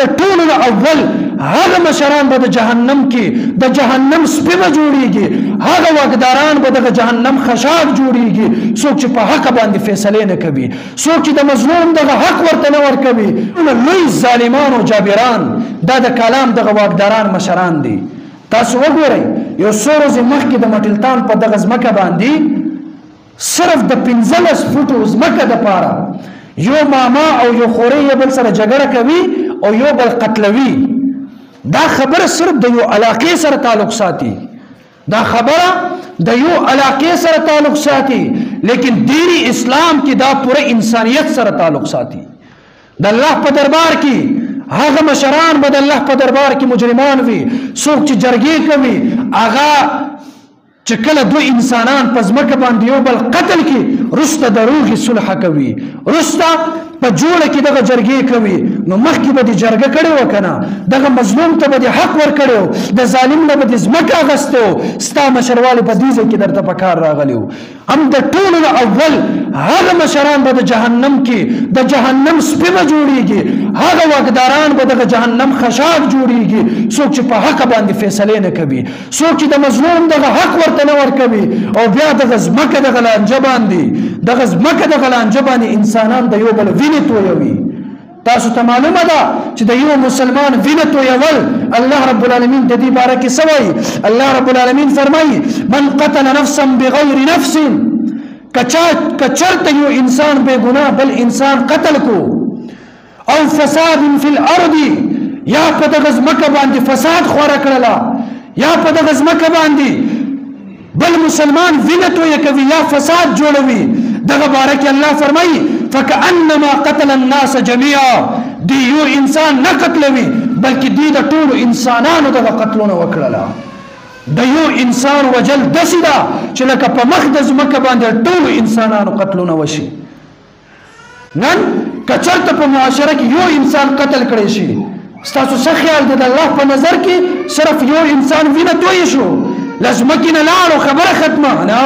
د ټولو اول هغه مشران به د جهنم کې د جهنم سپي به جوړیږي، هغه واکداران به د جهنم خشاک جوړیږي څوک چې په حق باندې فیصله نه کوي، څوک چې د مظلوم دغه حق ورته نه ورکوي. لوی ظالمان او جابران دا د کلام دغه واکداران مشران دي. تاسو وګورئ یو څو ورځې مخکې د مټلتان په دغه ځمکه باندې صرف د 15 فوټو ځمکه دپاره یو ماما او یو خورې یو بل سره جګړه کوي او یو بل قتلوي. دا خبره صرف د یو علاقې سره تعلق ساتي، دا خبره د یو علاقې سره تعلق ساتي، لیکن دینی اسلام کې دا پوره انسانیت سره تعلق ساتي. د الله په دربار کې هغه مشران به د الله په دربار کې مجرمان وي، څوک چې جرګې کوي هغه چې کله دو انسانان په ځمکه باندې یو بل قتل کی رسته د روغې صلح کوي، رسته په جوړه کې دغه جرګې کوي. نو مخکې به د جرګه کړې وه که نه، دغه مظلوم ته به د حق ورکړی و، د ظالم نه به د ځمکه اخیستی و. ستا مشروالی په دې ځای کې درته په کار راغلی و. هم د ټولو نه اول هغه مشران به د جهنم کې د جهنم سپي به جوړیږي، هغه واکداران به دغه جهنم خشاک جوړیږي څوک چې په حق باندې فیصلې نه کوي، څوک چې د مظلوم دغه حق ورته نه ورکوي. او بیا دغه ځمکه دغه لانجه باندې دغه ځمکه دغه لانجه باندې انسانان د یو بل وینې تویوي. تاسو ته معلومه ده چې د یو مسلمان وینه تویول الله رب العالمین د دې باره کې څه وایي؟ الله رب العالمین فرمایي من قتل نفسا بغیر نفس، کچرته یو انسان بے گناه بل انسان قتل کو، او فساد فی الارض، یا په دغه ځمکه باندې فساد خوره کړله، یا په دغه ځمکه باندې بل مسلمان وینه تویه کوي یا فساد جوړوي. دغه باره کې الله فرمایي فکأنما قتل الناس جميعا، دی یو انسان نه قتلوي بلکې دی د ټولو انسانانو دغه قتلونه وکړله. د یو انسان وجل داسې ده چې لکه په مخ د ځمکه باندې ټولو انسانانو قتلونه وشي. نن که چېرته په معاشره کې یو انسان قتل کړی شي، ستاسو څه خیال دی د الله په نظر کې صرف یو انسان وینه توی شو لازمکې نه لاړو خبره ختمه؟ نه،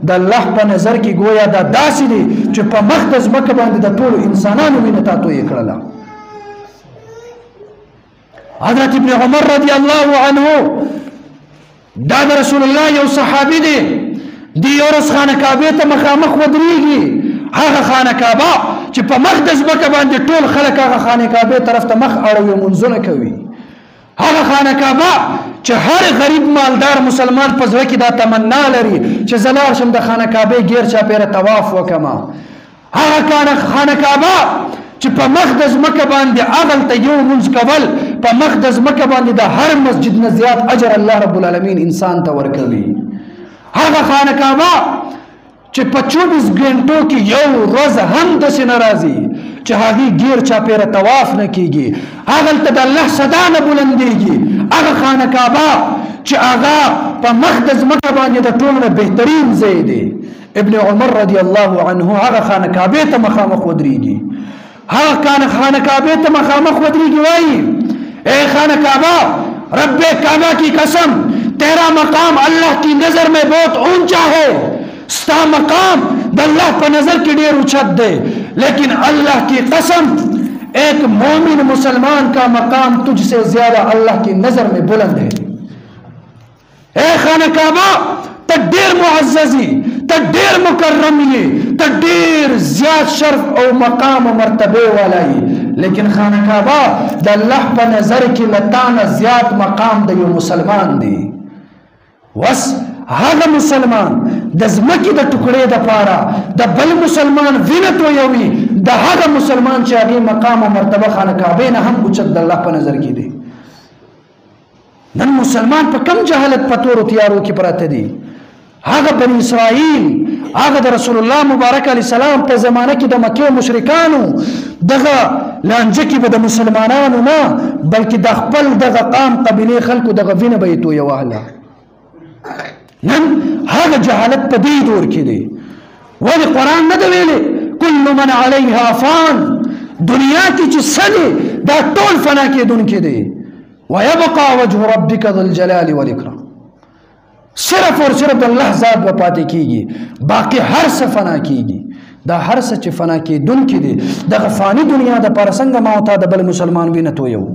د الله په نظر کې گویا دا داسې دی چې په مخ د ځمکه باندې د ټولو انسانانو وینه تا توی کړله. حضرت ابن عمر رضی الله عنه دا د رسول الله یو صحابي دی، دی یو ورځ خانه کعبې ته مخامخ ودرېږي. هغه خانه کعبه چې په مخ د ځمکه باندې ټول خلک هغه خانه کعبې طرف ته مخ اړوي منځونه کوي. هغه خانه کعبه چې هر غریب مالدار مسلمان په زړه کې دا تمنا لري چې زه لاړ شم د خانه کعبې ګیر چاپېره طواف وکړم. هغه خانه کعبه چې په مخ د ځمکه باندې هغلته یو لمونځ کول په مخ د ځمکه باندې د هر مسجد نه زیات اجر الله رب العالمین انسان ته ورکوي. هغه خانه کعبه چې په 24 غنټو کې یو ورځ هم داسې نه راځي چې هغې ګیر چاپېره طواف نه کېږي، هغلته د الله صدا نه بلندېږي. هغه خانه کعبه چې هغه په مخ د ځمکه باندې د ټولو نه بهترین ځای دی. ابن عمر رضی الله عنه هغه خانه کعبې ته مخامخ ودرېږي، هغه خانه کعبې ته مخامخ ودرېږي، وایي اے خانه کعبہ رب کعبہ کی قسم تیرا مقام اللہ کی نظر میں بہت اونچا ہے، ستا مقام د اللہ پر نظر کی ډیر اوچت دے، لیکن اللہ کی قسم ایک مومن مسلمان کا مقام تجھ سے زیادہ اللہ کی نظر میں بلند ہے. اے خانہ کعبہ ته ډیر معززی، ته ډیر مکرم یې، ته ډیر زیات شرف او مقام او مرتبه والا یې، لیکن خانه کعبه د الله په نظر کې لتانه زیات مقام د یو مسلمان دی. وس هغه مسلمان د ځمکې د ټوکړې دپاره د بل مسلمان وینه تویوي، د هغه مسلمان چې هغې مقام او مرتبه خانه کعبې نه هم اوچت د الله په نظر کې دی. نن مسلمان په کم جهالت په تورو تیارو کې پراته دي. هغه بني اسرائیل هغه د رسول الله مبارک علیه السلام په زمانه کې د مکې مشرکانو دغه لانجه کې به د مسلمانانو نه بلکې د خپل دغه قام قبیلې خلکو دغه وینه به یې تویوله. نن هغه جهالت په دې دور کې دی. ولې قرآن نه دی ویلی کل من علیها فان، دنیا کې چې څه دی دا ټول فنا کېدونکي دی. ویبقى وجه ربک ذو الجلال والاکرام، صرف اور صرف اللہ ذات و پاتے کیگی، باقی ہر سے فنا کیگی. دا هر څه چې فنا کېدونکي دي دغه فاني دنیا دپاره څنګه ما او تا د بل مسلمان وینه تویو